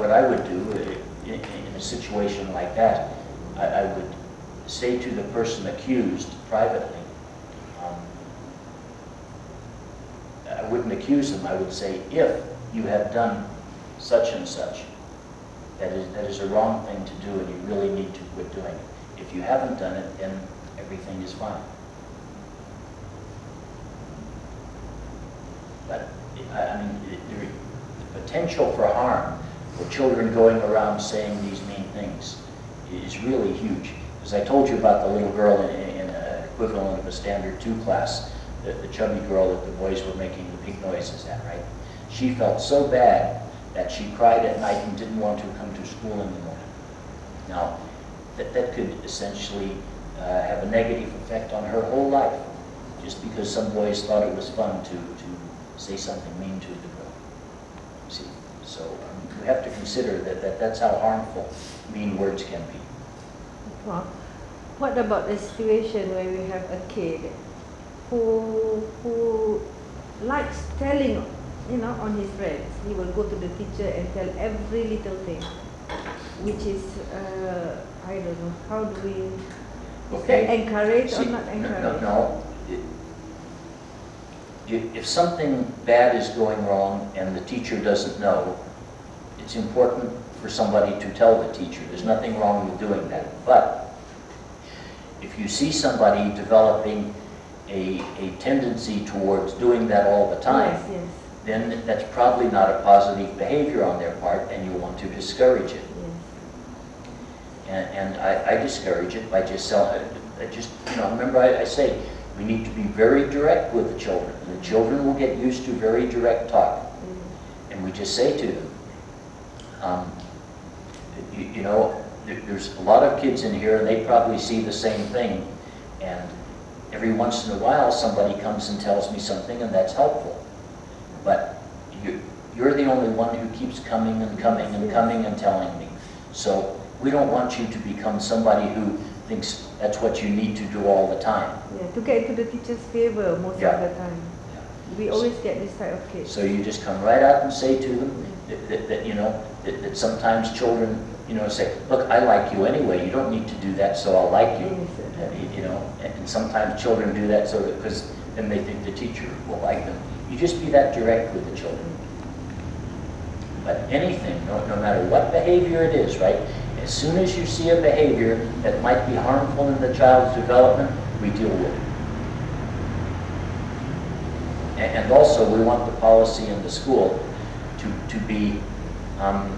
what I would do in a situation like that, I would say to the person accused privately, I wouldn't accuse them, I would say, if you have done such and such, that is a wrong thing to do and you really need to quit doing it. If you haven't done it, then everything is fine. But, I mean, the potential for harm for children going around saying these mean things is really huge. As I told you about the little girl in an equivalent of a standard 2 class, the chubby girl that the boys were making the big noises at, right? She felt so bad that she cried at night and didn't want to come to school anymore. Now, that could essentially have a negative effect on her whole life, just because some boys thought it was fun to say something mean to the girl. See, so we have to consider that's how harmful mean words can be. Well, what about the situation where we have a kid who likes telling, on his friends? He will go to the teacher and tell every little thing, which is, I don't know, how do we encourage or not encourage? No. If something bad is going wrong and the teacher doesn't know, it's important for somebody to tell the teacher. There's nothing wrong with doing that. But if you see somebody developing a tendency towards doing that all the time, yes. then that's probably not a positive behavior on their part, and you want to discourage it. Yes. And I discourage it by just remember I say, we need to be very direct with the children. The children will get used to very direct talk. And we just say to them, there's a lot of kids in here and they probably see the same thing. And every once in a while somebody comes and tells me something and that's helpful. But you're the only one who keeps coming and coming and coming and telling me. So we don't want you to become somebody who thinks that's what you need to do all the time. Yeah, to get into the teacher's favor most of the time. Yeah. We always get this type of kids. So you just come right out and say to them that sometimes children, say, look, I like you anyway. You don't need to do that, so I'll like you. Yes, and sometimes children do that so that because then they think the teacher will like them. You just be that direct with the children. But anything, no matter what behavior it is, right? As soon as you see a behavior that might be harmful in the child's development, we deal with it. And also, we want the policy in the school to be on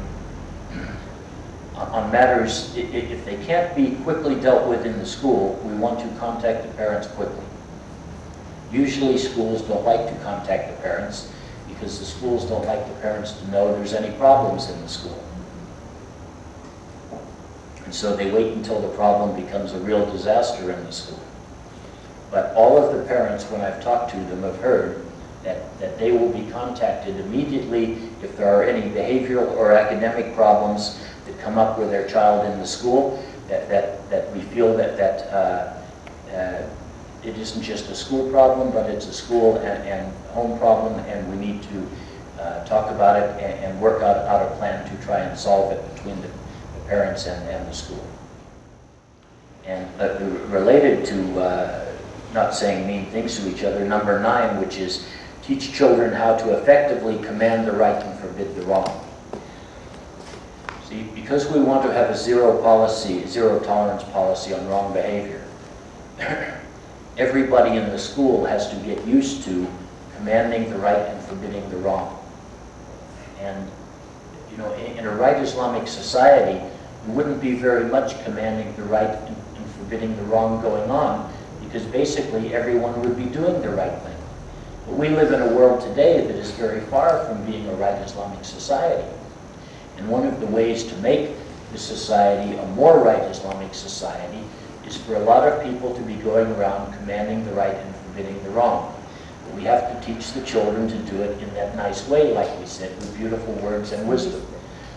matters, if they can't be quickly dealt with in the school, we want to contact the parents quickly. Usually schools don't like to contact the parents because the schools don't like the parents to know there's any problems in the school. And so they wait until the problem becomes a real disaster in the school. But all of the parents, when I've talked to them, have heard that they will be contacted immediately if there are any behavioral or academic problems that come up with their child in the school, that we feel that it isn't just a school problem, but it's a school and home problem, and we need to talk about it and work out a plan to try and solve it between the parents and the school. And related to not saying mean things to each other, number 9, which is teach children how to effectively command the right and forbid the wrong. See, because we want to have a zero tolerance policy on wrong behavior, everybody in the school has to get used to commanding the right and forbidding the wrong. And in a right Islamic society, there wouldn't be very much commanding the right and forbidding the wrong going on, because basically everyone would be doing the right thing. But we live in a world today that is very far from being a right Islamic society. And one of the ways to make the society a more right Islamic society is for a lot of people to be going around commanding the right and forbidding the wrong. But we have to teach the children to do it in that nice way, like we said, with beautiful words and wisdom,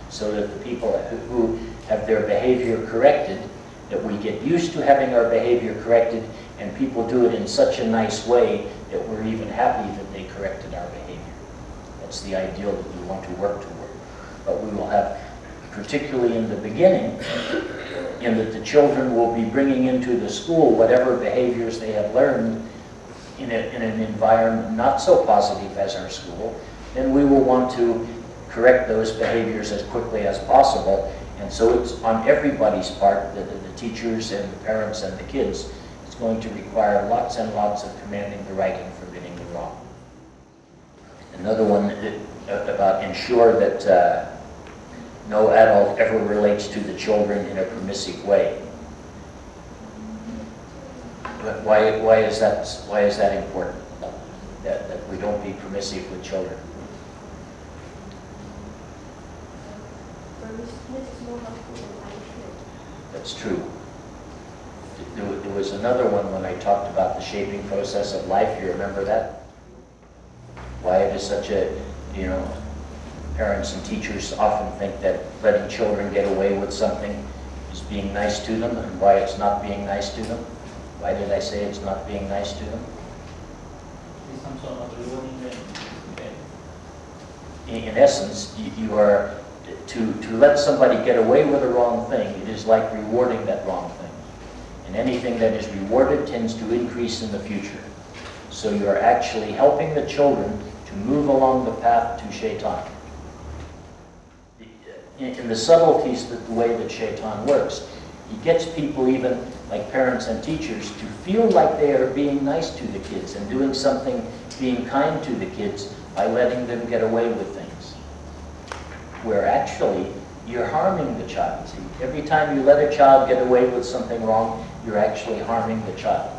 so that the people who have their behavior corrected, that we get used to having our behavior corrected, and people do it in such a nice way that we're even happy that they corrected our behavior. That's the ideal that we want to work toward. But we will have particularly in the beginning, in that the children will be bringing into the school whatever behaviors they have learned in an environment not so positive as our school, then we will want to correct those behaviors as quickly as possible. And so it's on everybody's part, the teachers and the parents and the kids, it's going to require lots and lots of commanding the right and forbidding the wrong. Another one about ensure that no adult ever relates to the children in a permissive way. But why is that important? That we don't be permissive with children. That's true. There was another one when I talked about the shaping process of life. You remember that? Why it is such a, parents and teachers often think that letting children get away with something is being nice to them, and why it's not being nice to them. Why did I say it's not being nice to them? It's some sort of rewarding them. Okay. In essence, you are to let somebody get away with a wrong thing. It is like rewarding that wrong thing, and anything that is rewarded tends to increase in the future. So you are actually helping the children to move along the path to shaitan. In the subtleties of the way that shaitan works, he gets people, even like parents and teachers, to feel like they are being nice to the kids and doing something, being kind to the kids by letting them get away with things. Where actually, you're harming the child. See, every time you let a child get away with something wrong, you're actually harming the child,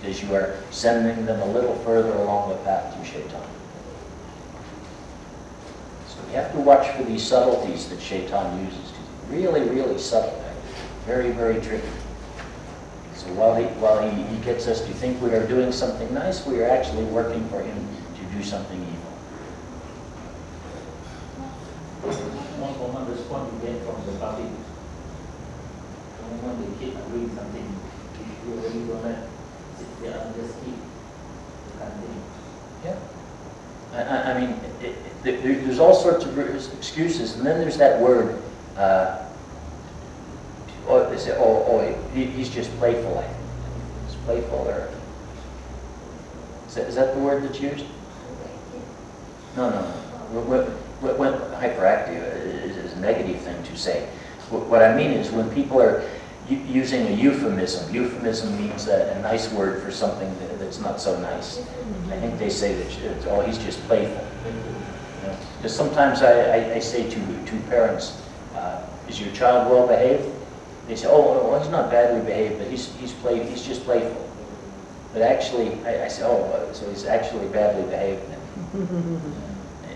because you are sending them a little further along the path to shaitan. So we have to watch for these subtleties that shaitan uses. Really, really subtle. Very, very tricky. So while he gets us to think we are doing something nice, we are actually working for him to do something evil. Most common response you get from the public. The moment the kid doing something, if you really gonna sit there and just keep continue. Yeah. I mean, there's all sorts of excuses, and then there's that word. They say, he's just playful. I think he's playful, or is that the word that's used? No. When hyperactive is a negative thing to say. What I mean is when people are using a euphemism. Euphemism means a nice word for something that's not so nice. I think they say that he's just playful. Because sometimes I say to parents, is your child well behaved? They say, oh, he's not badly behaved, but he's just playful. But actually, I say, so he's actually badly behaved.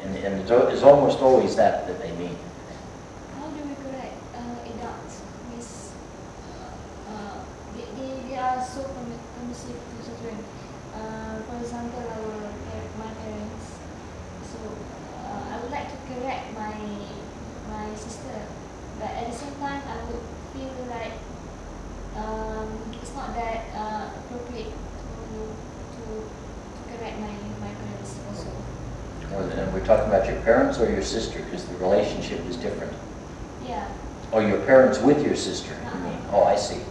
And it's almost always that they mean. How do we correct adults? They are so permissive to children. For example, my parents. So I would like to correct my sister, but at the same time, I would feel like it's not that appropriate to correct my parents also. And we're talking about your parents or your sister, because the relationship is different. Yeah. Or your parents with your sister, you mean? Oh, I see.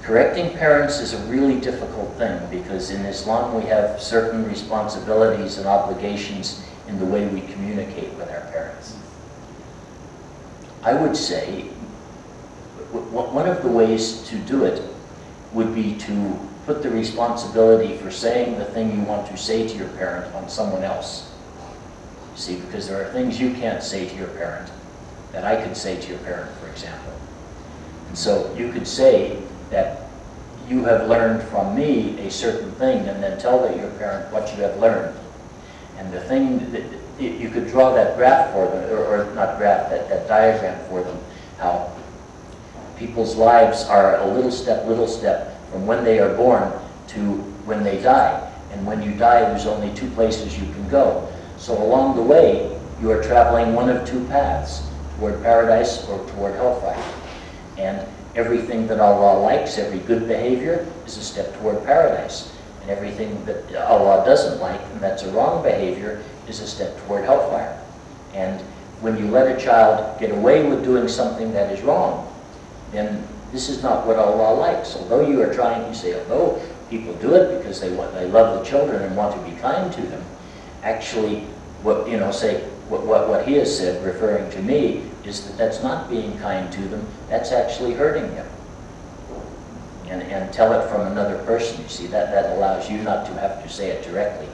Correcting parents is a really difficult thing, because in Islam we have certain responsibilities and obligations in the way we communicate with our parents. I would say one of the ways to do it would be to put the responsibility for saying the thing you want to say to your parent on someone else. You see, because there are things you can't say to your parent that I could say to your parent, for example. And so you could say that you have learned from me a certain thing, and then tell your parent what you have learned. And the thing that you could draw that graph for them, or not graph, that diagram for them, how people's lives are a little step from when they are born to when they die. And when you die, there's only two places you can go. So along the way, you are traveling one of two paths, toward paradise or toward hellfire. And everything that Allah likes, every good behavior, is a step toward paradise. And everything that Allah doesn't like, and that's a wrong behavior, is a step toward hellfire. And when you let a child get away with doing something that is wrong, then this is not what Allah likes. Although you are trying, you say, although people do it because they love the children and want to be kind to them, actually, what he has said, referring to me, is that that's not being kind to them, that's actually hurting them. And tell it from another person. You see, that allows you not to have to say it directly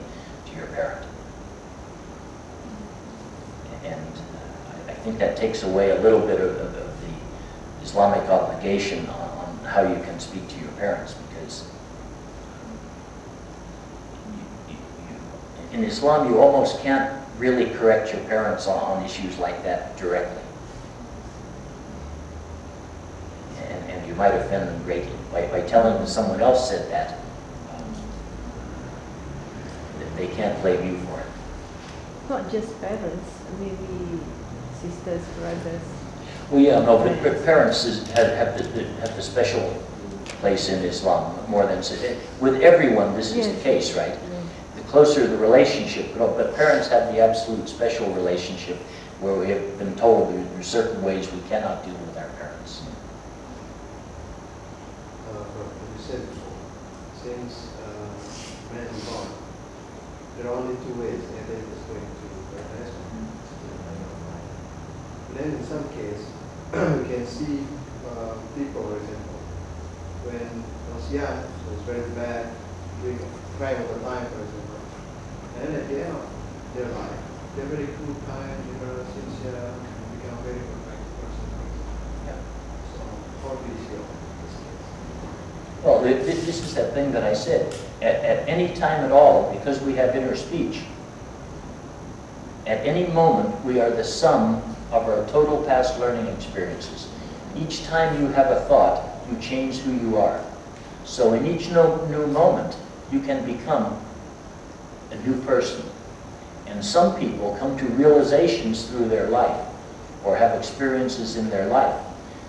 to your parent. And I think that takes away a little bit of the Islamic obligation on how you can speak to your parents, because in Islam you almost can't really correct your parents on issues like that directly. And you might offend them greatly by telling them someone else said that. They can't blame you for it. Not just parents, maybe sisters, brothers. Well, yeah, no, but parents have the special place in Islam more than with everyone. This is the case, right? The closer the relationship, but parents have the absolute special relationship where we have been told there are certain ways we cannot deal with our parents. You said before, since man is born, there are only two ways, and then it's going to recognize one. Then in some case, you can see people, for example, when I was young, it was very bad, doing crime all the time, for example. And at the end of their life, they're very cool, kind, sincere, become a very perfect person. Yeah. So, how do you see all this? Well, this is that thing that I said. At any time at all, because we have inner speech, at any moment we are the sum of our total past learning experiences. Each time you have a thought, you change who you are. So in each new moment, you can become a new person. And some people come to realizations through their life, or have experiences in their life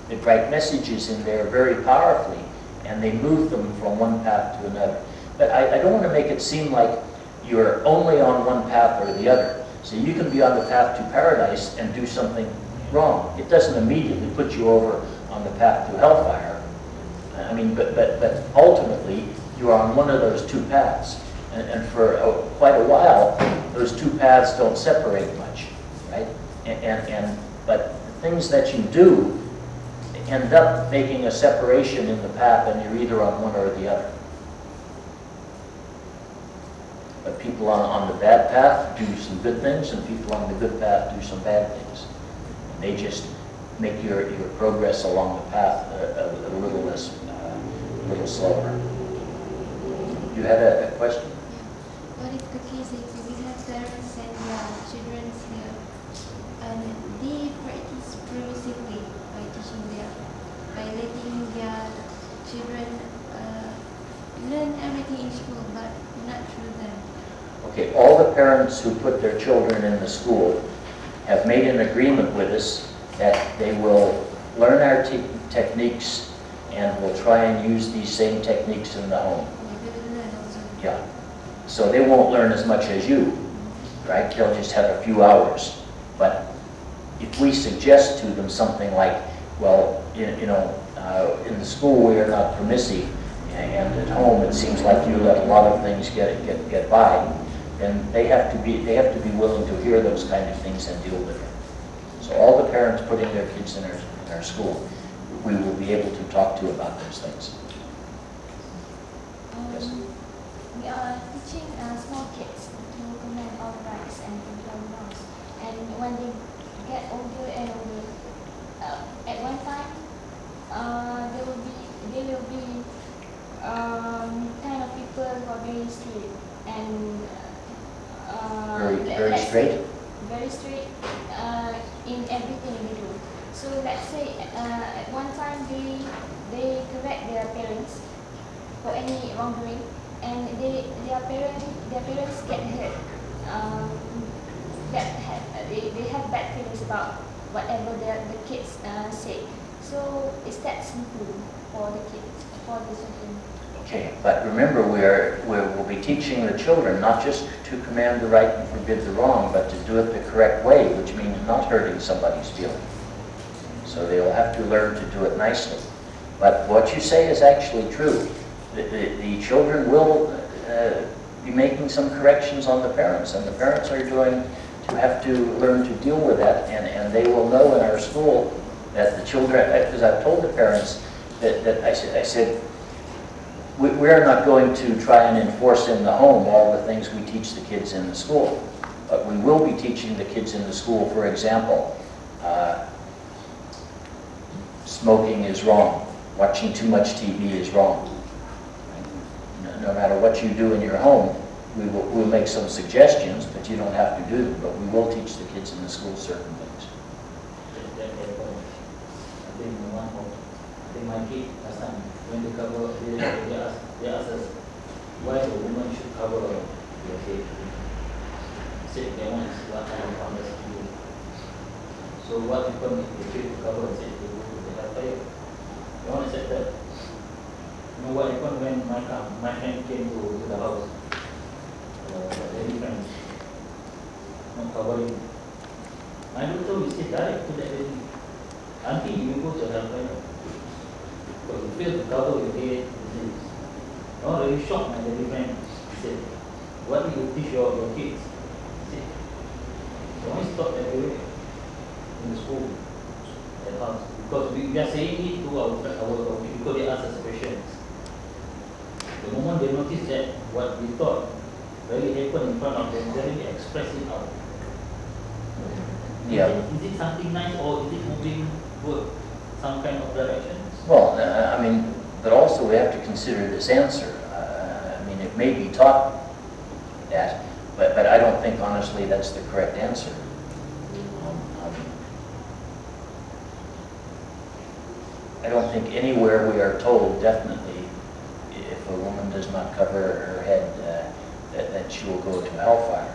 that write messages in there very powerfully, and they move them from one path to another. But I don't want to make it seem like you're only on one path or the other. So you can be on the path to paradise and do something wrong. It doesn't immediately put you over on the path to hellfire. I mean, but ultimately, you are on one of those two paths. And for quite a while, those two paths don't separate much, right? But the things that you do end up making a separation in the path, and you're either on one or the other. But people on the bad path do some good things, and people on the good path do some bad things. And they just make your progress along the path a little less, a little slower. You had a question? What if the case is we have parents and their children here, and they practice progressively by letting their children learn everything in school, but not through them? Okay, all the parents who put their children in the school have made an agreement with us that they will learn our techniques and will try and use these same techniques in the home. Yeah. So they won't learn as much as you, right? They'll just have a few hours. But if we suggest to them something like, well, in the school we are not permissive, and at home it seems like you let a lot of things get by, then they have to be willing to hear those kind of things and deal with it. So all the parents putting their kids in our school, we will be able to talk to about those things. Yes. We are teaching small kids to command all rights and control laws. And when they get older and older, at one time, they will be kind of people who are very strict and Very straight? Very strict in everything they do. So let's say at one time they correct their parents for any wrongdoing, and their parents get hurt. They have bad feelings about whatever the kids say. So is that simple for the kids, for the children? Okay, but remember, we'll be teaching the children not just to command the right and forbid the wrong, but to do it the correct way, which means not hurting somebody's feelings. So they will have to learn to do it nicely. But what you say is actually true. The children will be making some corrections on the parents, and the parents are going to have to learn to deal with that, and they will know in our school that the children, because I've told the parents that I said, we are not going to try and enforce in the home all the things we teach the kids in the school, but we will be teaching the kids in the school, for example, smoking is wrong, watching too much TV is wrong. No matter what you do in your home, we'll make some suggestions, but you don't have to do them, but we will teach the kids in the school certain things. I think my kid last time, when they cover, they ask us why the woman should cover their head. Said they want is what I found us to do. So what happened if they fail to cover and said they go to the hellfire? They want to set that. You know what happened when my friend came to the house? Very friend, not covering. My doctor will say direct to that lady, auntie, you go to hellfire. But you fail to cover your head, not really shocked, my very friend. He said, what do you teach your kids? He said, don't stop everywhere in the school, at house. Because we are saying it to our because they ask us questions. The moment they notice that what we thought really happened in front of them, they really express it out. Yeah. Is it something nice, or is it moving toward some kind of direction? Well, I mean, but also we have to consider this answer. I mean, it may be taught that, but I don't think, honestly, that's the correct answer. I don't think anywhere we are told, definitely, if a woman does not cover her head, that she will go to hellfire.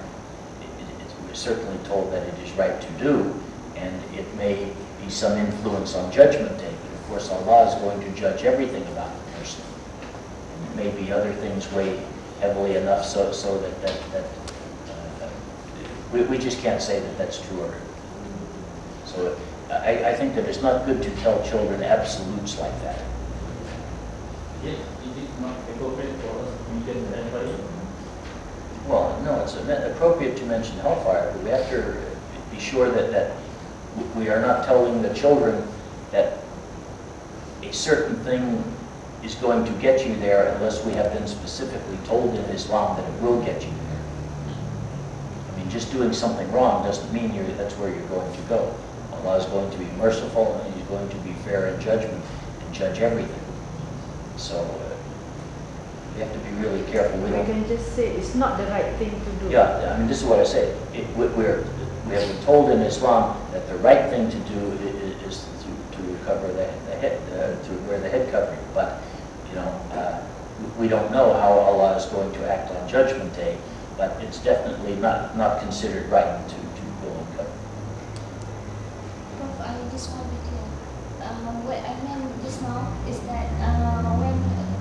We're certainly told that it is right to do, and it may be some influence on Judgment Day. Of course, Allah is going to judge everything about the person. And it may be other things weigh heavily enough so that we just can't say that that's true. So I think that it's not good to tell children absolutes like that. Yes, is it not appropriate for us to mention the hellfire? Well, no, it's appropriate to mention hellfire, but we have to be sure that we are not telling the children that a certain thing is going to get you there unless we have been specifically told in Islam that it will get you there. I mean, just doing something wrong doesn't mean that's where you're going to go. Allah is going to be merciful, and He's going to be fair in judgment and judge everything. So we have to be really careful. We can just say it's not the right thing to do. Yeah, I mean, this is what I say. We have been told in Islam that the right thing to do is to recover the head, to wear the head covering. But, you know, we don't know how Allah is going to act on Judgment Day, but it's definitely not considered right to go uncovered. Prof, I just want to be clear. What I meant just now is that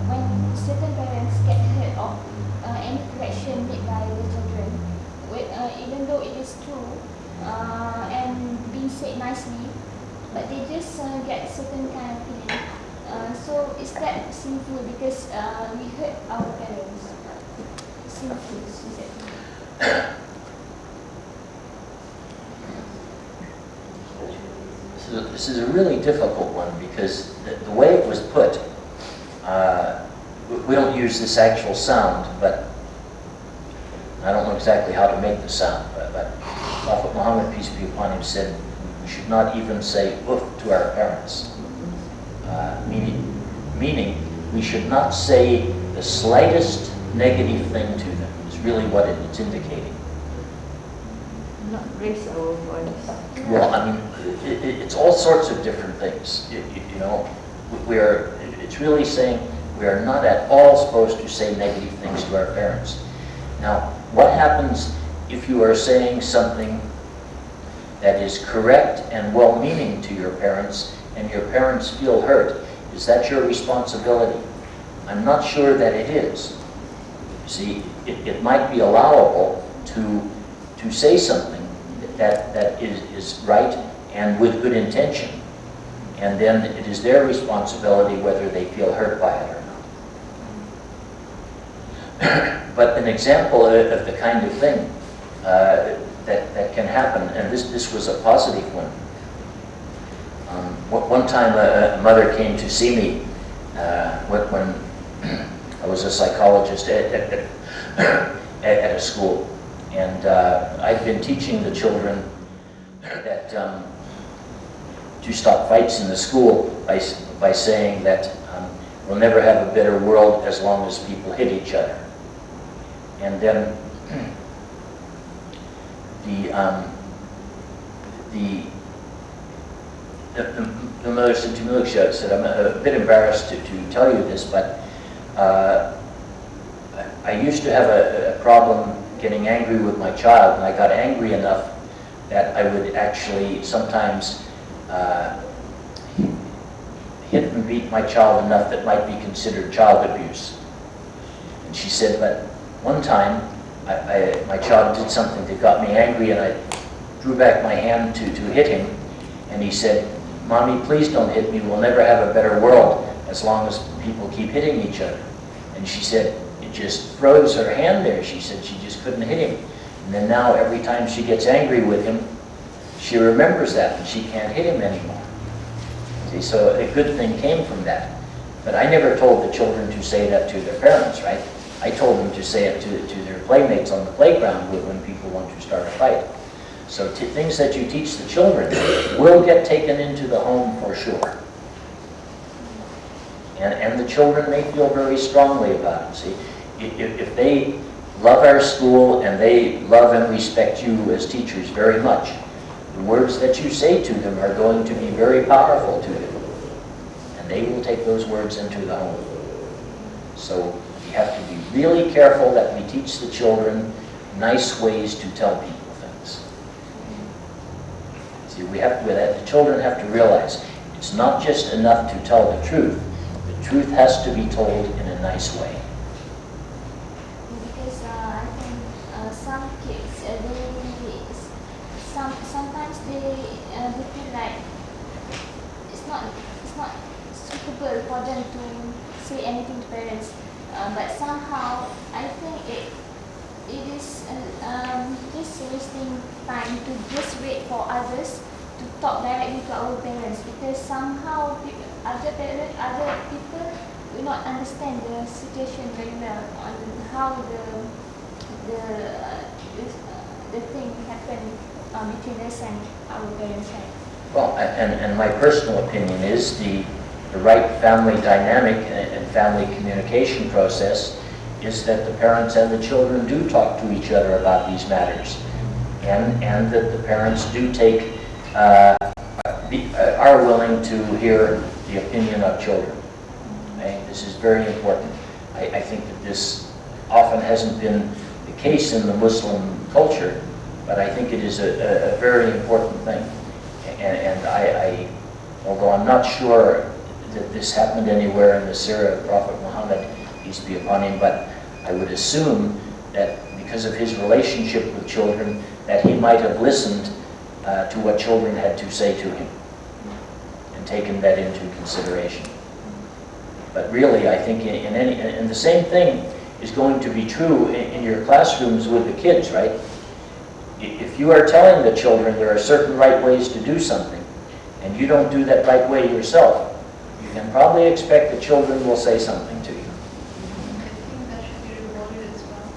when certain parents get hurt of any correction made by the children, even though it is true and being said nicely, but they just get certain kind of feeling. So is that sinful because we hurt our parents? Sinful, is that? This is a really difficult one because the way it was put, we don't use this actual sound, but I don't know exactly how to make the sound, but Prophet Muhammad, peace be upon him, said we should not even say oof to our parents. Meaning we should not say the slightest negative thing to them, is really what it's indicating. Not raise our voice. Well, I mean, it's all sorts of different things. You know, it's really saying we are not at all supposed to say negative things to our parents. Now, what happens if you are saying something that is correct and well-meaning to your parents, and your parents feel hurt? Is that your responsibility? I'm not sure that it is. See, it might be allowable to say something that is right and with good intention. And then it is their responsibility whether they feel hurt by it or not. But an example of the kind of thing that can happen, and this was a positive one. One time a mother came to see me when I was a psychologist at a school, and I'd been teaching the children that to stop fights in the school by saying that we'll never have a better world as long as people hit each other. And then the mother said to me, look, she said, I'm a bit embarrassed to tell you this, but I used to have a problem getting angry with my child, and I got angry enough that I would actually sometimes hit and beat my child enough that might be considered child abuse. And she said, but one time my child did something that got me angry, and I drew back my hand to hit him, and he said, Mommy, please don't hit me. We'll never have a better world as long as people keep hitting each other. And she said, it just froze her hand there. She said she just couldn't hit him. And then now every time she gets angry with him, she remembers that and she can't hit him anymore. See, so a good thing came from that. But I never told the children to say that to their parents, right? I told them to say it to their playmates on the playground when people want to start a fight. So things that you teach the children will get taken into the home for sure. And the children may feel very strongly about it. See, if they love our school and they love and respect you as teachers very much, the words that you say to them are going to be very powerful to them. And they will take those words into the home. So we have to be really careful that we teach the children nice ways to tell people things. See, the children have to realize it's not just enough to tell the truth. The truth has to be told in a nice way. Because I think some kids, sometimes they feel like it's not suitable for them to say anything to parents. But somehow I think it is just wasting time to just wait for others to talk directly to our parents, because somehow other people will not understand the situation very well on how the thing happened between us and our parents. Well, and my personal opinion is the right family dynamic and family communication process is that the parents and the children do talk to each other about these matters, and that the parents do take are willing to hear the opinion of children. Okay? This is very important. I think that this often hasn't been the case in the Muslim culture, but I think it is a very important thing. And although I'm not sure that this happened anywhere in the Sirah of Prophet Muhammad, peace be upon him, but I would assume that because of his relationship with children, that he might have listened to what children had to say to him and taken that into consideration. But really, I think and the same thing is going to be true in your classrooms with the kids, right? If you are telling the children there are certain right ways to do something, and you don't do that right way yourself, you can probably expect the children will say something to you. I think that should be rewarded as well.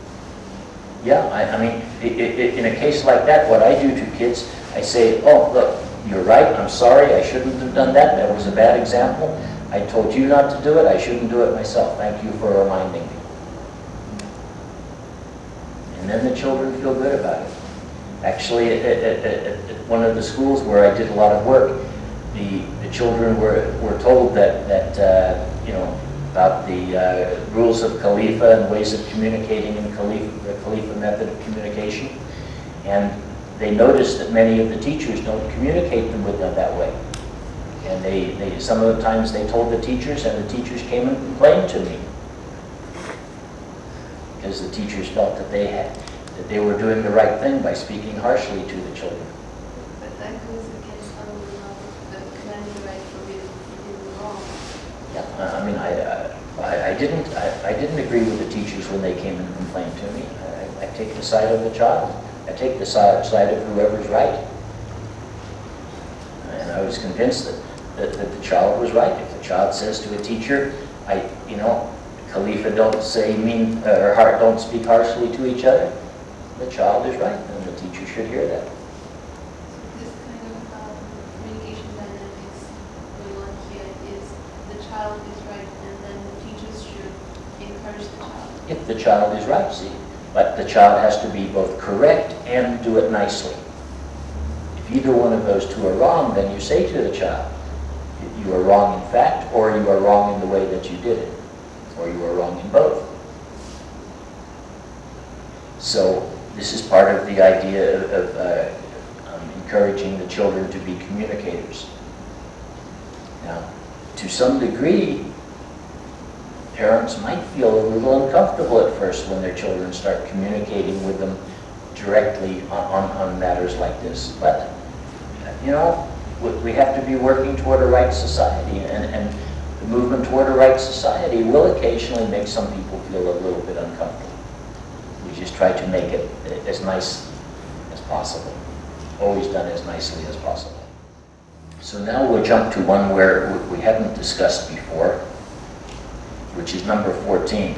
Yeah, I mean, in a case like that, what I do to kids, I say, oh, look, you're right, I'm sorry, I shouldn't have done that, that was a bad example. I told you not to do it, I shouldn't do it myself. Thank you for reminding me. And then the children feel good about it. Actually, at one of the schools where I did a lot of work, the children were told that about the rules of Khalifa and ways of communicating in the Khalifah method of communication. And they noticed that many of the teachers don't communicate them with them that way. And some of the times they told the teachers, and the teachers came and complained to me because the teachers felt that they were doing the right thing by speaking harshly to the children. But that goes against the command right forbidden wrong. Yeah, I mean, I didn't agree with the teachers when they came and complained to me. I take the side of the child. I take the side of whoever's right. And I was convinced that the child was right. If the child says to a teacher, Khalifa, don't say mean, or don't speak harshly to each other, the child is right, and the teacher should hear that. So this kind of communication dynamics going on here is the child is right, and then the teachers should encourage the child. If the child is right, see. But the child has to be both correct and do it nicely. If either one of those two are wrong, then you say to the child, you are wrong in fact, or you are wrong in the way that you did it, or you are wrong in both. So this is part of the idea of encouraging the children to be communicators. Now, to some degree, parents might feel a little uncomfortable at first when their children start communicating with them directly on matters like this. But, we have to be working toward a right society, and the movement toward a right society will occasionally make some people feel a little bit uncomfortable. We just try to make it as nice as possible, always done as nicely as possible. So now we'll jump to one where we haven't discussed before, which is number 14.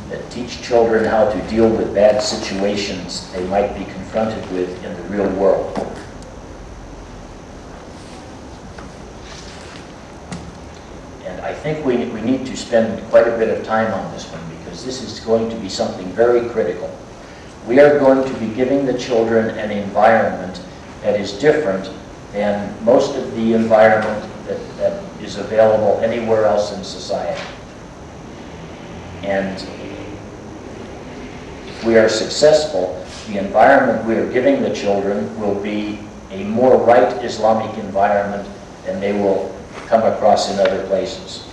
That teach children how to deal with bad situations they might be confronted with in the real world. And I think we need to spend quite a bit of time on this one, because this is going to be something very critical. We are going to be giving the children an environment that is different than most of the environment that is available anywhere else in society. And if we are successful, the environment we are giving the children will be a more right Islamic environment than they will come across in other places.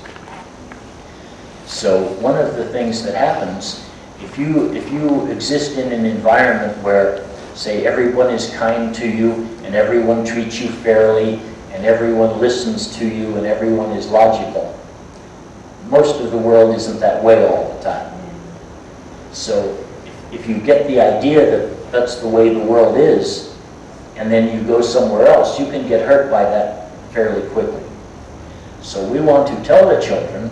So one of the things that happens, if you exist in an environment where, say, everyone is kind to you and everyone treats you fairly and everyone listens to you and everyone is logical, most of the world isn't that way all the time. So if you get the idea that that's the way the world is, and then you go somewhere else, you can get hurt by that fairly quickly. So we want to tell the children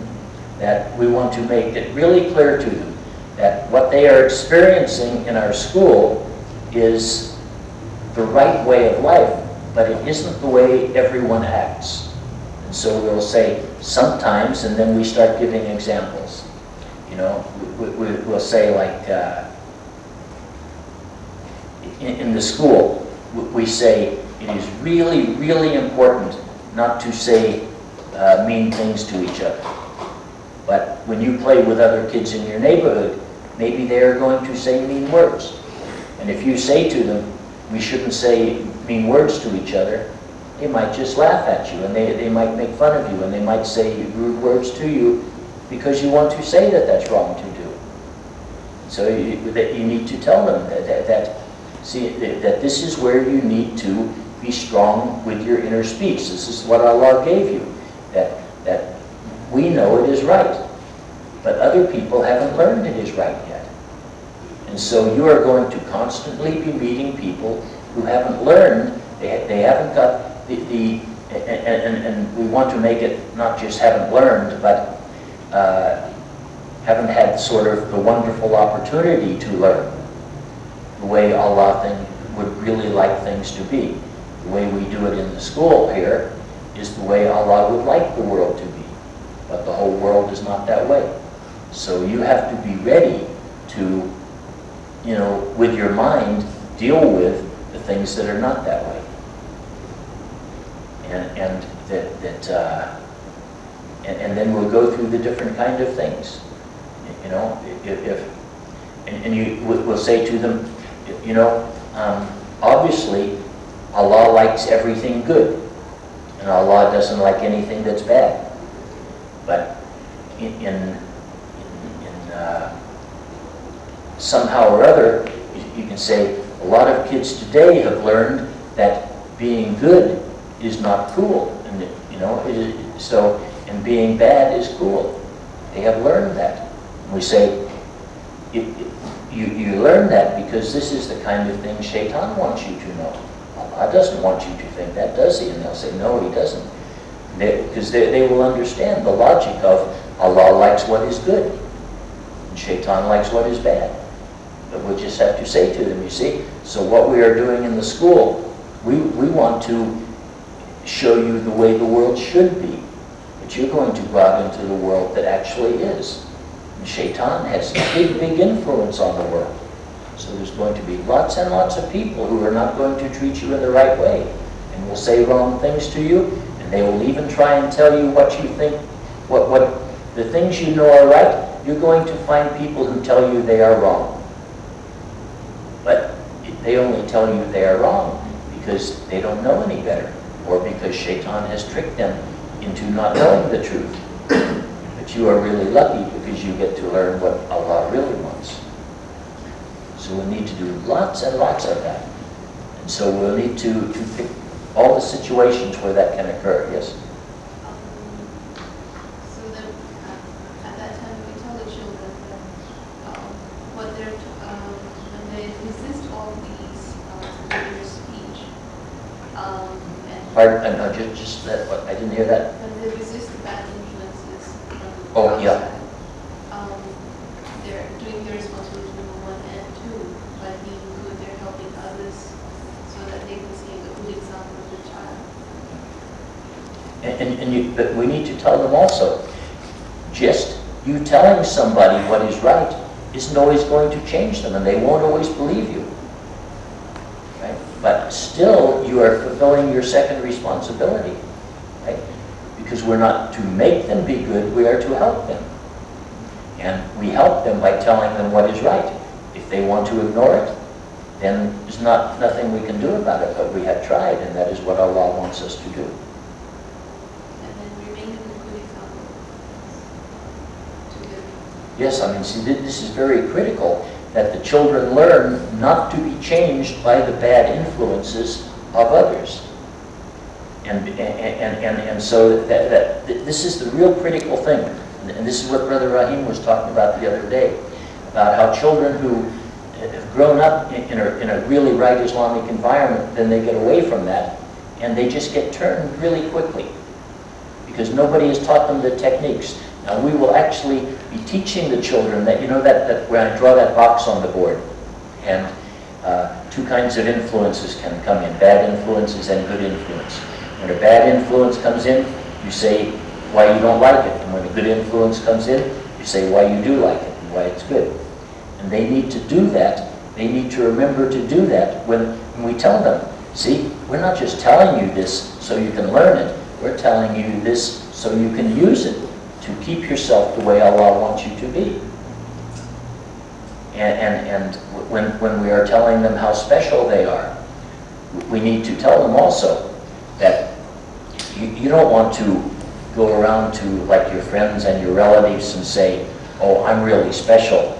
that we want to make it really clear to them that what they are experiencing in our school is the right way of life, but it isn't the way everyone acts. And so we'll say sometimes, and then we start giving examples. We'll say, like, in the school, we say it is really, really important not to say mean things to each other. But when you play with other kids in your neighborhood, maybe they are going to say mean words. And if you say to them, we shouldn't say mean words to each other, they might just laugh at you, and they might make fun of you, and they might say rude words to you because you want to say that that's wrong to do. So you need to tell them that this is where you need to be strong with your inner speech. This is what Allah gave you, that we know it is right, but other people haven't learned it is right yet. And so you are going to constantly be meeting people who haven't learned, they haven't got and we want to make it not just haven't learned, but haven't had sort of the wonderful opportunity to learn the way Allah would really like things to be. The way we do it in the school here is the way Allah would like the world to be. But the whole world is not that way. So you have to be ready to, with your mind, deal with the things that are not that way. And then we'll go through the different kind of things. We'll say to them, obviously Allah likes everything good, and Allah doesn't like anything that's bad. But in somehow or other, you can say, a lot of kids today have learned that being good is not cool, and and being bad is cool. They have learned that. And we say, you learn that because this is the kind of thing Shaitan wants you to know. Allah doesn't want you to think that, does he? And they'll say, no, he doesn't. Because they will understand the logic of Allah likes what is good, and Shaitan likes what is bad. But we'll just have to say to them, you see, so what we are doing in the school, we want to show you the way the world should be. But you're going to go out into the world that actually is. And Shaitan has big, big influence on the world. So there's going to be lots and lots of people who are not going to treat you in the right way, and will say wrong things to you, and they will even try and tell you what you think, what the things you know are right. You're going to find people who tell you they are wrong. But they only tell you they are wrong because they don't know any better, or because Shaitan has tricked them into not knowing the truth. But you are really lucky because you get to learn what Allah really wants. So we'll need to do lots and lots of that. And so we'll need to pick all the situations where that can occur. Yes? So then, at that time, we tell the children that when they resist all these figures of speech, and Pardon, just that, I didn't hear that. when they resist the bad influences from Oh, outside, yeah. they're doing their responsibility number 1 and 2 by being good. They're helping others so that they can see a good example of the child. But we need to tell them also, just you telling somebody what is right isn't always going to change them, and they won't always believe you. Right? But still, you are fulfilling your second responsibility. Right? Because we're not to make them be good, we are to help them. And we help them by telling them what is right. If they want to ignore it, then there's nothing we can do about it, but we have tried, and that is what Allah wants us to do. And then remain a good example to them. Yes, I mean, see, this is very critical, that the children learn not to be changed by the bad influences of others. And so that this is the real critical thing. And this is what Brother Rahim was talking about the other day, about how children who have grown up in a really right Islamic environment, then they get away from that, and they just get turned really quickly, because nobody has taught them the techniques. Now, we will actually be teaching the children that, that when I draw that box on the board, and two kinds of influences can come in, bad influences and good influence. When a bad influence comes in, you say why you don't like it. And when a good influence comes in, you say why you do like it and why it's good. And they need to do that. They need to remember to do that when we tell them, see, we're not just telling you this so you can learn it. We're telling you this so you can use it to keep yourself the way Allah wants you to be. And when we are telling them how special they are, we need to tell them also that you don't want to go around to like your friends and your relatives and say, oh, I'm really special.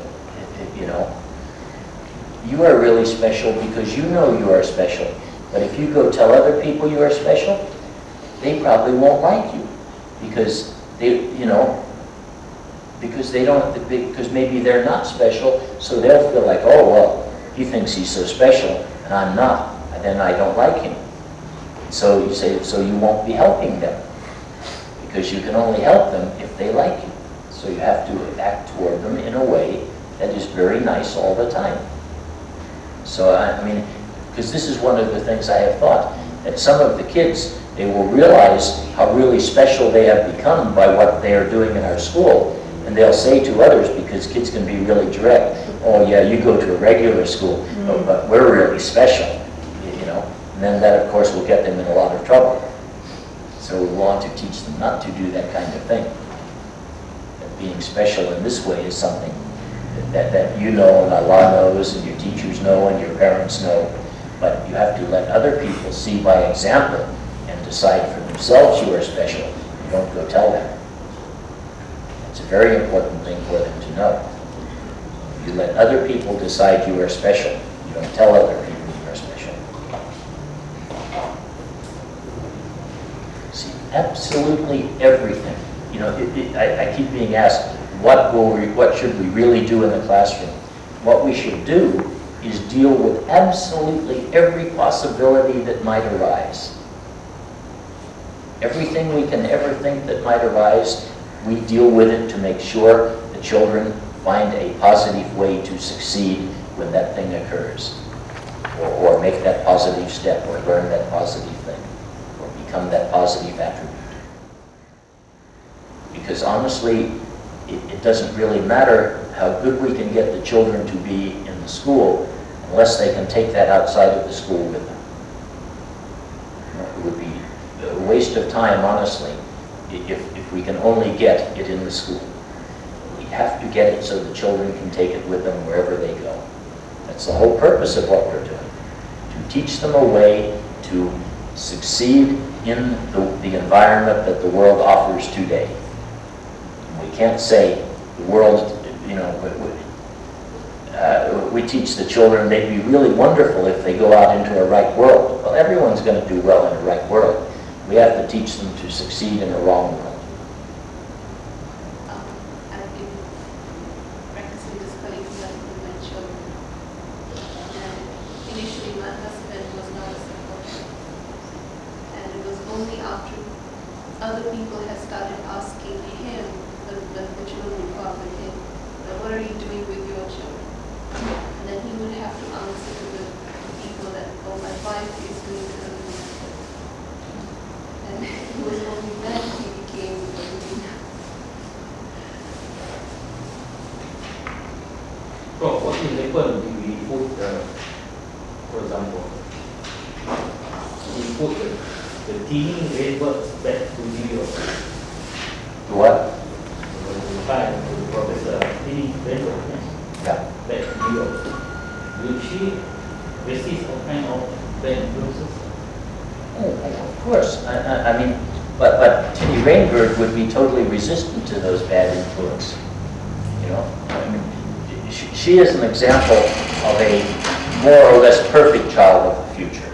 You are really special because you know you are special. But if you go tell other people you are special, they probably won't like you because because maybe they're not special, so they'll feel like, oh, well, he thinks he's so special and I'm not, and then I don't like him. So you say, so you won't be helping them, because you can only help them if they like you. So you have to act toward them in a way that is very nice all the time. So I mean, because this is one of the things I have thought, that some of the kids, they will realize how really special they have become by what they are doing in our school. And they'll say to others, because kids can be really direct, oh yeah, you go to a regular school, but we're really special, And then that, of course, will get them in a lot of trouble. So we want to teach them not to do that kind of thing. That being special in this way is something that you know and Allah knows and your teachers know and your parents know. But you have to let other people see by example and decide for themselves you are special. You don't go tell them. It's a very important thing for them to know. You let other people decide you are special. You don't tell other people you are special. See, absolutely everything. You know, I keep being asked, what should we really do in the classroom? What we should do is deal with absolutely every possibility that might arise. Everything we can ever think that might arise, we deal with it to make sure the children find a positive way to succeed when that thing occurs, or make that positive step, or learn that positive thing, or become that positive attribute. Because honestly, it doesn't really matter how good we can get the children to be in the school unless they can take that outside of the school with them. It would be a waste of time, honestly, if we can only get it in the school. We have to get it so the children can take it with them wherever they go. That's the whole purpose of what we're doing, to teach them a way to succeed in the environment that the world offers today. We can't say the world, you know, we teach the children they'd be really wonderful if they go out into a right world. Well, everyone's going to do well in a right world. We have to teach them to succeed in a wrong world. I've been practicing this Khalifah Method with my children. And initially my husband was not a supporter. And it was only after other people had started asking him, the children would go up with him, what are you doing with your children? And then he would have to answer to the people that, oh, my wife is doing the method. And it was only then he became a leader. Prof, what will happen if we put, for example, we put the teeny rainbirds back to New York? What? The Professor teeny rainbird Yeah. back to New York. Will she resist all kind of bad influences? Oh, of course. I mean, but Tinny Rainbird would be totally resistant to those bad influences. You know, I mean, she is an example of a more or less perfect child of the future.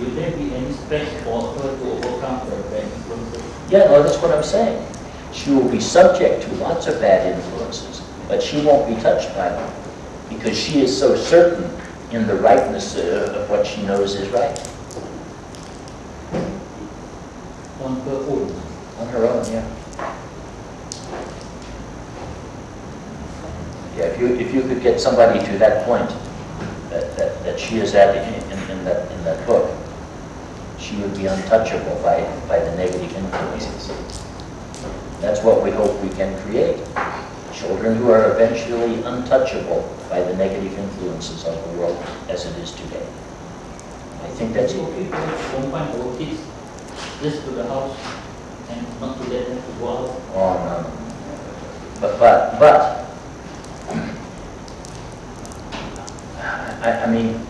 Will there be any space for her to overcome her bad influences? Yeah, no, that's what I'm saying. She will be subject to lots of bad influences, but she won't be touched by them because she is so certain in the rightness of what she knows is right. On her own. On her own, yeah. Yeah, if you could get somebody to that point that she is at in that book, she would be untouchable by the negative influences. That's what we hope we can create. Children who are eventually untouchable by the negative influences of the world as it is today. I think that's It's okay to confine our kids just to the house and not to let them to go out. Oh, no. But I mean,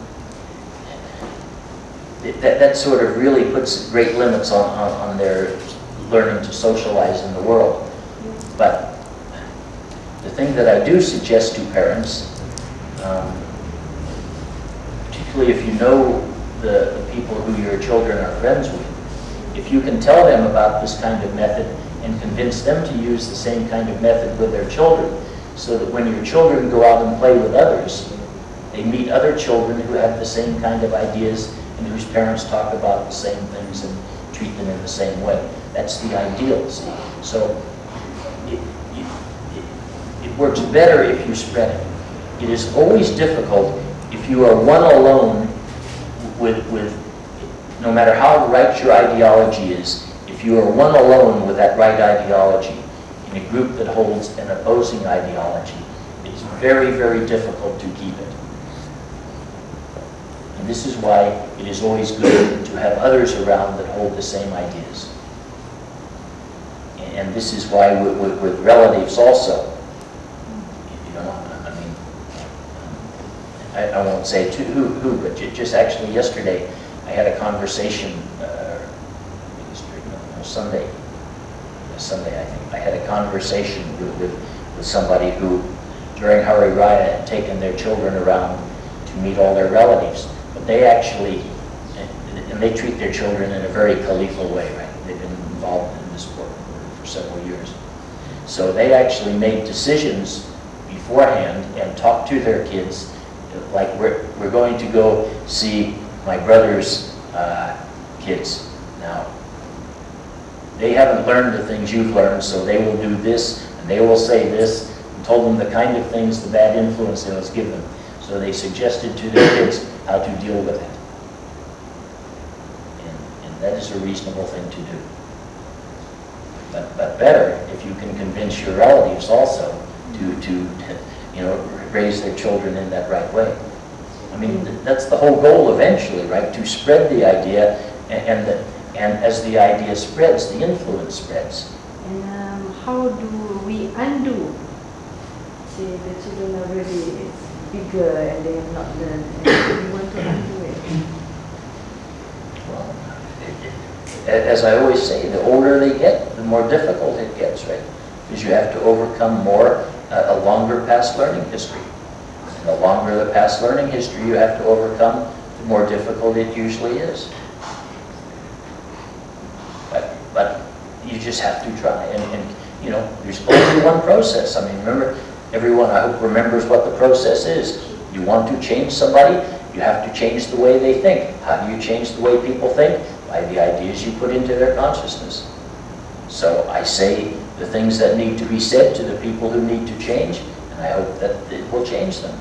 that sort of really puts great limits on their learning to socialize in the world. But the thing that I do suggest to parents, particularly if you know the people who your children are friends with, if you can tell them about this kind of method and convince them to use the same kind of method with their children, so that when your children go out and play with others, they meet other children who have the same kind of ideas and whose parents talk about the same things and treat them in the same way. That's the ideal, see? So it works better if you spread it. It is always difficult if you are one alone with no matter how right your ideology is, if you are one alone with that right ideology in a group that holds an opposing ideology, it's very, very difficult to keep it. And this is why it is always good to have others around that hold the same ideas. And this is why with relatives also, you know, I mean, I won't say to who, but just actually yesterday, I had a conversation, Sunday I think, I had a conversation with somebody who during Hari Raya and taken their children around to meet all their relatives. But they actually, and they treat their children in a very Khalifah way, right? They've been involved in this work for several years. So they actually made decisions beforehand and talked to their kids, like we're going to go see my brother's kids now. They haven't learned the things you've learned, so they will do this and they will say this, and told them the kind of things, the bad influence they was given. So they suggested to their kids how to deal with it. And that is a reasonable thing to do. But better if you can convince your relatives also to raise their children in that right way. I mean, that's the whole goal eventually, right? To spread the idea, and as the idea spreads, the influence spreads. And how do we undo? See, the children are really bigger and they have not learned, and we want to undo it. Well, as I always say, the older they get, the more difficult it gets, right? Because you have to overcome a longer past learning history. And the longer the past learning history you have to overcome, the more difficult it usually is. But you just have to try. And there's only one process. I mean, remember, everyone, I hope, remembers what the process is. You want to change somebody, you have to change the way they think. How do you change the way people think? By the ideas you put into their consciousness. So I say the things that need to be said to the people who need to change, and I hope that it will change them.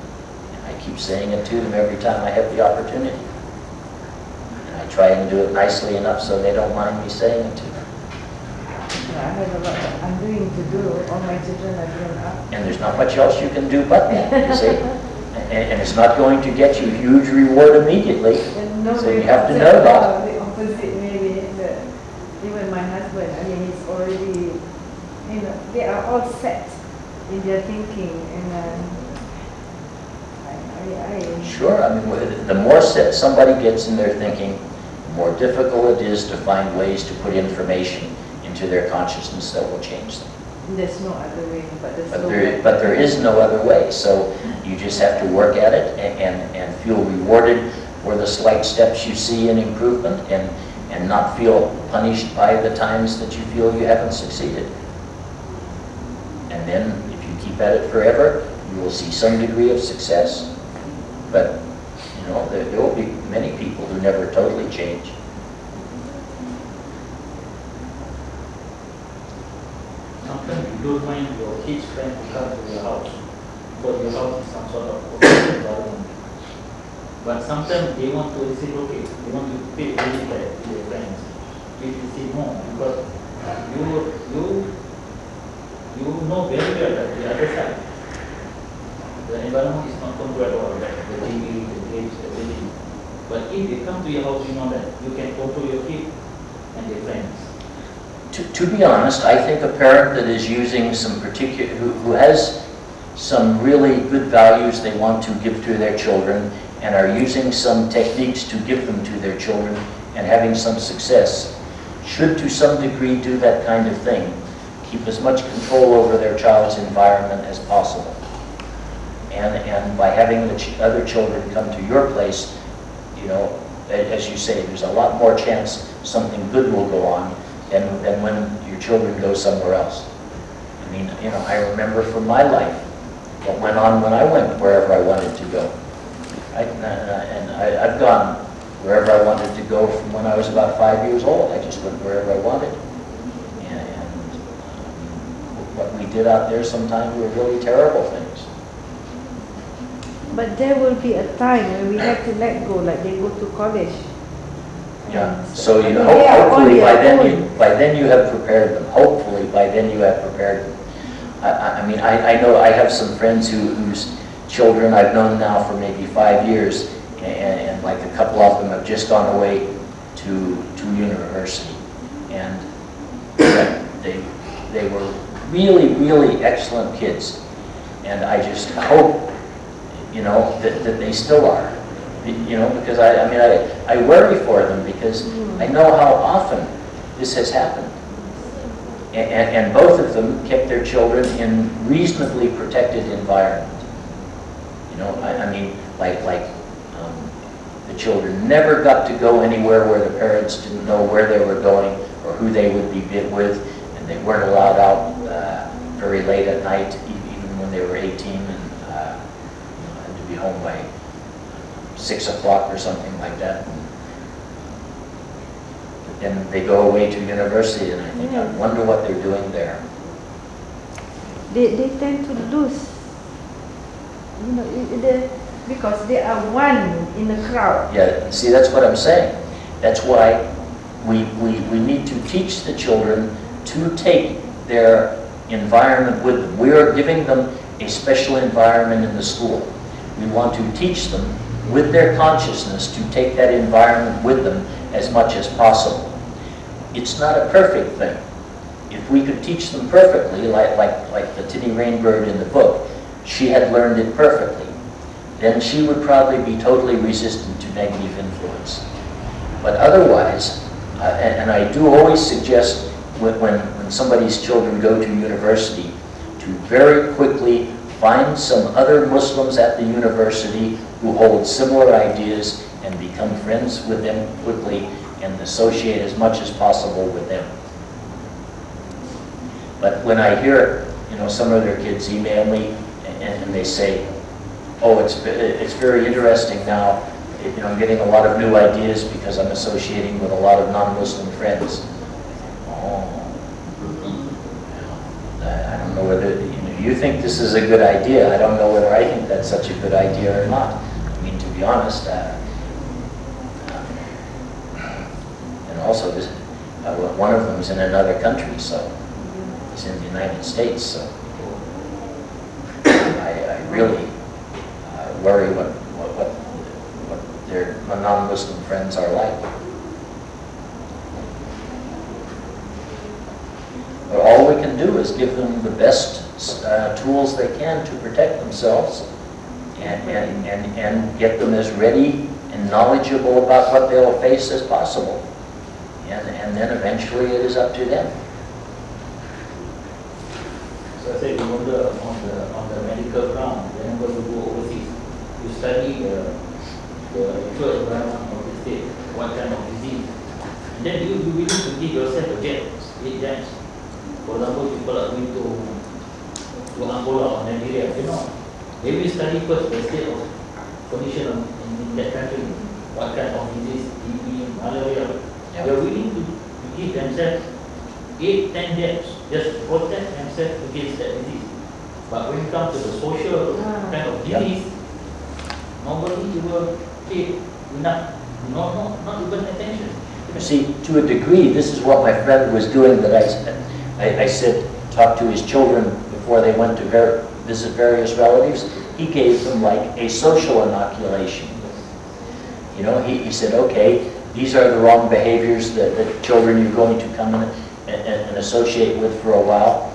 And I keep saying it to them every time I have the opportunity. And I try and do it nicely enough so they don't mind me saying it to them. I have a lot of undoing to do. All my children are grown up. And there's not much else you can do but that, you see? And it's not going to get you a huge reward immediately. So you have to know that. The opposite, maybe. Even my husband, I mean, he's already, they are all set in their thinking, and Sure, I mean, the more set somebody gets in their thinking, the more difficult it is to find ways to put information into their consciousness that will change them. There's no other way, but there is no other way. So you just have to work at it and feel rewarded for the slight steps you see in improvement, and not feel punished by the times that you feel you haven't succeeded. And then if you keep at it forever, you will see some degree of success. But there will be many people who never totally change. Sometimes you don't mind your kids' friends to come to your house, because your house is some sort of environment. But sometimes they want to say, okay, they want to pay visit to their friends. If you say no, because you know very well that the other side, the environment is not controlled at all, like the TV, the games, everything. But if they come to your house, you know that you can control your kids and their friends. To be honest, I think a parent that is using some particular, who has some really good values they want to give to their children, and are using some techniques to give them to their children and having some success, should to some degree do that kind of thing. Keep as much control over their child's environment as possible. And by having the other children come to your place, as you say, there's a lot more chance something good will go on than when your children go somewhere else. I mean, I remember from my life what went on when I went wherever I wanted to go. I've gone wherever I wanted to go from when I was about 5 years old. I just went wherever I wanted. And what we did out there sometimes were really terrible things. But there will be a time when we have to let go, like they go to college. Yeah. So hopefully by then you have prepared them. Hopefully by then you have prepared them. I know I have some friends whose children I've known now for maybe 5 years, and like a couple of them have just gone away to university, and they were really, really excellent kids, and I just hope that they still are, because I worry for them, because I know how often this has happened. And both of them kept their children in reasonably protected environment. You know, I mean, the children never got to go anywhere where the parents didn't know where they were going or who they would be with, and they weren't allowed out very late at night, even when they were 18, and had to be home by 6 o'clock or something like that. And they go away to university, and I think, I wonder what they're doing there. They tend to lose, you know, because they are one in the crowd. Yeah, see, that's what I'm saying. That's why we need to teach the children to take their environment with them. We are giving them a special environment in the school. We want to teach them with their consciousness to take that environment with them as much as possible. It's not a perfect thing. If we could teach them perfectly, like the Tinny Rainbird in the book, she had learned it perfectly, then she would probably be totally resistant to negative influence. But otherwise, and I do always suggest when somebody's children go to university to very quickly find some other Muslims at the university who hold similar ideas and become friends with them quickly and associate as much as possible with them. But when I hear, you know, some of their kids email me and they say, oh, it's very interesting now, you know, I'm getting a lot of new ideas because I'm associating with a lot of non-Muslim friends. Oh, I don't know whether, you know, you think this is a good idea. I don't know whether I think that's such a good idea or not. I mean, to be honest, and also this, one of them is in another country, so he's in the United States, so I really worry what their non-Muslim friends are like. But all we can do is give them the best tools they can to protect themselves and get them as ready and knowledgeable about what they'll face as possible. And then eventually it is up to them. So I said, you wonder on the medical ground, whenever you go overseas, you study the actual environment of the state, what kind of disease. And then you willing to give yourself a chance. For example, people are going to Angola or Nigeria, you know. Maybe study first the state of condition in that country, what kind of disease, TB, malaria. They are willing to give themselves 8, 10 jabs just to protect themselves against that disease. But when it comes to the social kind of disease, nobody will pay enough, not even attention. You see, to a degree, this is what my friend was doing that I said, talk to his children before they went to visit various relatives. He gave them like a social inoculation. You know, he said, okay, these are the wrong behaviors that children you're going to come in and associate with for a while.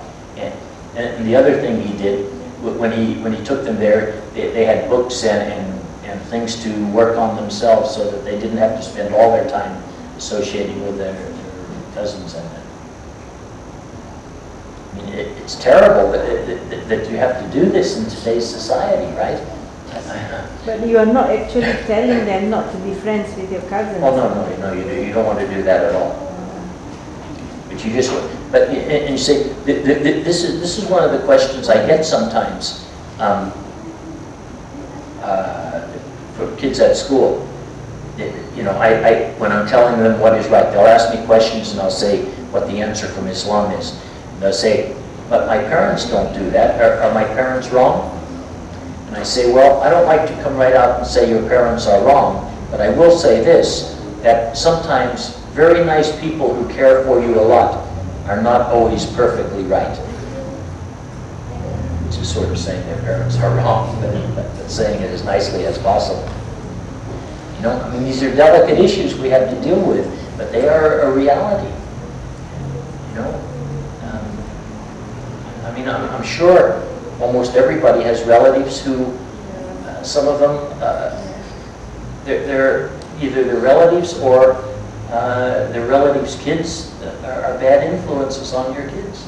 And the other thing he did, when he took them there, they had books and things to work on themselves so that they didn't have to spend all their time associating with their cousins and them. I mean, it's terrible that you have to do this in today's society, right? But you are not actually telling them not to be friends with your cousins. Oh, no, you don't want to do that at all. But you just, and you say, this is one of the questions I get sometimes for kids at school. You know, when I'm telling them what is right, they'll ask me questions and I'll say what the answer from Islam is. And they'll say, but my parents don't do that. Are my parents wrong? And I say, well, I don't like to come right out and say your parents are wrong, but I will say this, that sometimes very nice people who care for you a lot are not always perfectly right. Which is sort of saying their parents are wrong, but saying it as nicely as possible. You know, I mean, these are delicate issues we have to deal with, but they are a reality. You know, I mean, I'm sure almost everybody has relatives who, some of them, they're either their relatives or their relatives' kids are bad influences on your kids.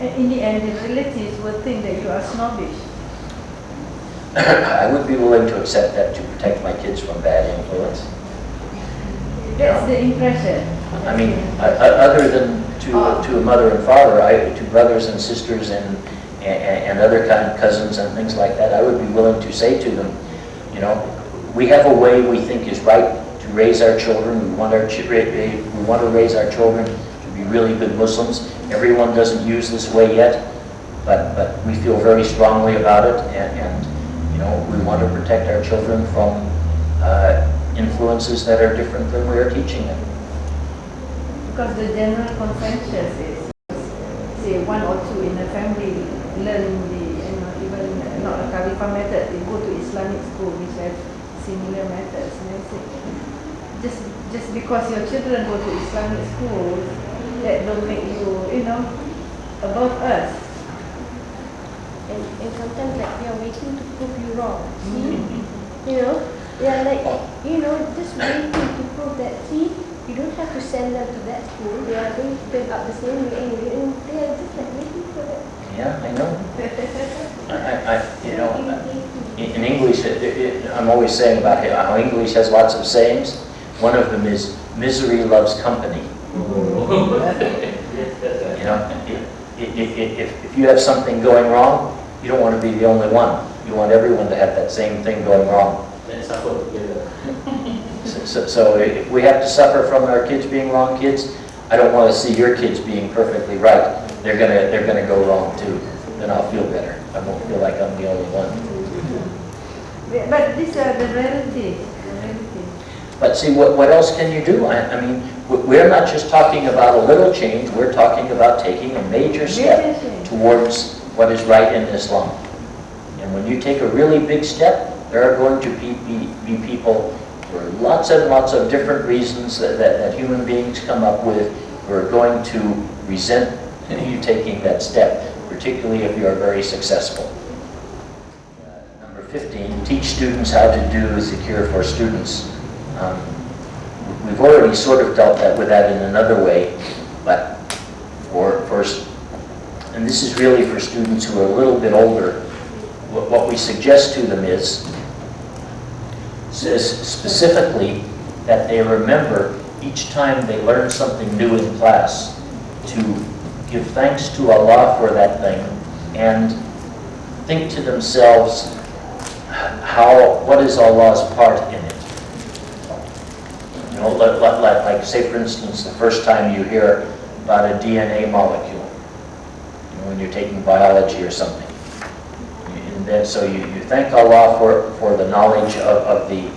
In the end, the relatives will think that you are snobbish. I would be willing to accept that to protect my kids from bad influence. That's the impression. I mean, other than to a mother and father, to brothers and sisters and other kind of cousins and things like that, I would be willing to say to them, you know, we have a way we think is right to raise our children. We want to raise our children to be really good Muslims. Everyone doesn't use this way yet, but we feel very strongly about it, and you know, we want to protect our children from influences that are different than we are teaching them. Because the general consensus is, say, one or two in a family learn the, you know, even not a Khalifah method, they go to Islamic school which has similar methods. And they say, just because your children go to Islamic school, that don't make you, you know, above us. And sometimes like we are waiting to prove you wrong. See? You know, they are like, you know, just waiting to prove that, see, you don't have to send them to that school. They are going to turn out the same way anyway, and they are just like waiting for that. Yeah, I know. You know, in English, I'm always saying about how English has lots of sayings. One of them is, misery loves company. You know, if you have something going wrong, you don't want to be the only one. You want everyone to have that same thing going wrong. Let's suffer together. So if we have to suffer from our kids being wrong kids, I don't want to see your kids being perfectly right. They're gonna go wrong too. Then I'll feel better. I won't feel like I'm the only one. But these are the relatives. But see, what else can you do? I mean, we're not just talking about a little change. We're talking about taking a major step towards what is right in Islam. And when you take a really big step, there are going to be people for lots and lots of different reasons that human beings come up with who are going to resent you taking that step, particularly if you are very successful. Number 15, teach students how to do zikr for students. We've already sort of dealt with that in another way, but and this is really for students who are a little bit older, what we suggest to them is specifically that they remember each time they learn something new in class to give thanks to Allah for that thing and think to themselves, what is Allah's part in it? You know, like say for instance, the first time you hear about a DNA molecule, you know, when you're taking biology or something. And then, so you thank Allah for the knowledge of the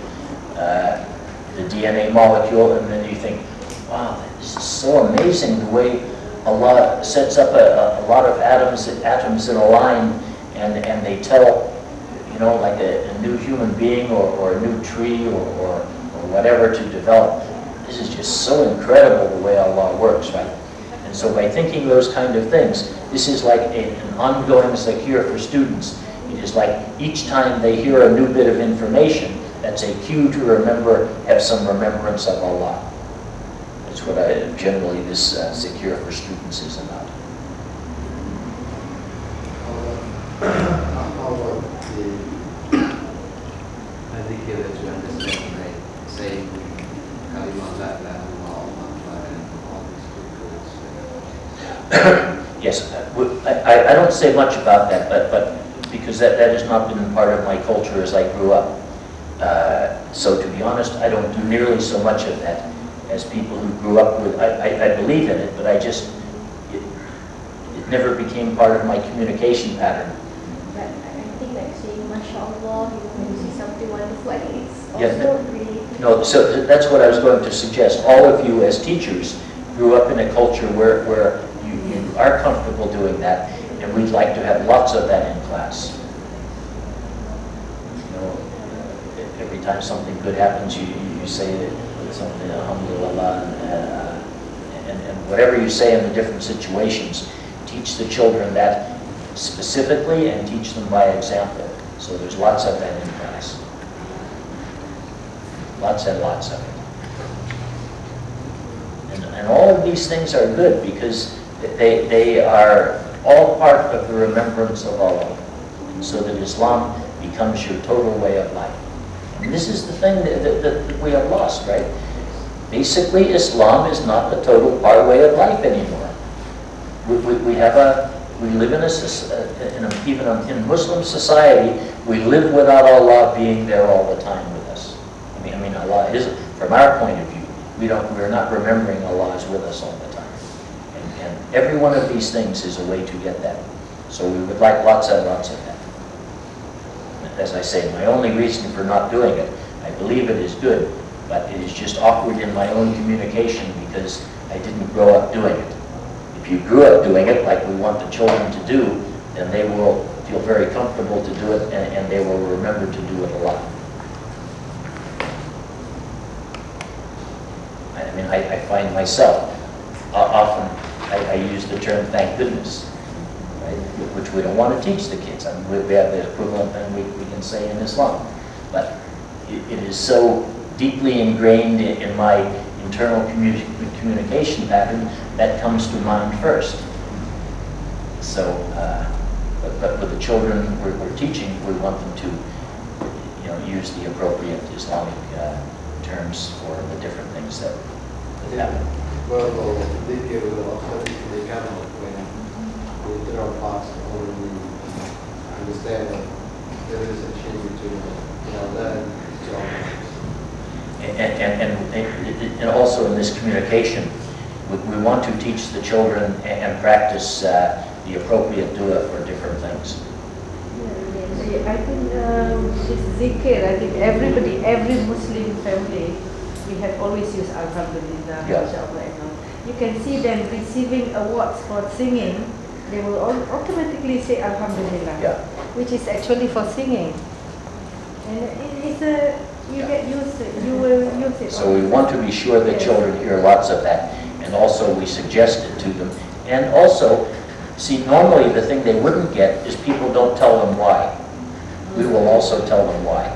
DNA molecule, and then you think, wow, this is so amazing the way Allah sets up a lot of atoms in a line, and they tell, you know, like a new human being or a new tree or whatever to develop. This is just so incredible the way Allah works, right? And so by thinking those kind of things, this is like an ongoing zakir for students. It is like each time they hear a new bit of information, that's a cue to remember, have some remembrance of Allah. That's what generally this zakir for students is about. How about the dhikr that you understand, like saying Khalifah Method and all these good. Yes, I don't say much about that, but because that has not been part of my culture as I grew up. So to be honest, I don't do nearly so much of that as people who grew up with. I believe in it, but it never became part of my communication pattern. But I think like saying MashaAllah, when you see something wonderful, I think it's also Yeah, really... No, so that's what I was going to suggest. All of you as teachers grew up in a culture where you are comfortable doing that, and we'd like to have lots of that in class. You know, every time something good happens, you say something, alhamdulillah, and whatever you say in the different situations, teach the children that specifically and teach them by example. So there's lots of that in class. Lots and lots of it. And all of these things are good because they are all part of the remembrance of Allah, so that Islam becomes your total way of life. And this is the thing that we have lost, right? Basically, Islam is not the total way of life anymore. We live in even in Muslim society, we live without Allah being there all the time with us. I mean, Allah is, from our point of view, we're not remembering Allah is with us all the time. And every one of these things is a way to get that. So we would like lots and lots of that. As I say, my only reason for not doing it, I believe it is good, but it is just awkward in my own communication because I didn't grow up doing it. If you grew up doing it like we want the children to do, then they will feel very comfortable to do it and they will remember to do it a lot. I mean, I find myself, often I use the term thank goodness, right? Which we don't want to teach the kids. I mean, we have the equivalent thing we can say in Islam. But it is so deeply ingrained in my internal communication pattern that comes to mind first. So, but with the children we're teaching, we want them to, use the appropriate Islamic terms for the different things that happen. Well, they give a lot of they come when there are parts already understand that there is a change between learn job. And also in this communication, we want to teach the children and practice the appropriate dua for different things. I think this zikr, I think every Muslim family, we have always used Alhamdulillah, Yeah. Inshallah. You can see them receiving awards for singing, they will automatically say Alhamdulillah, Yeah. which is actually for singing. And it's you get used to it, you will use it. So we want to be sure that children hear lots of that, and also we suggest it to them. And also, see, normally the thing they wouldn't get is people don't tell them why. We will also tell them why.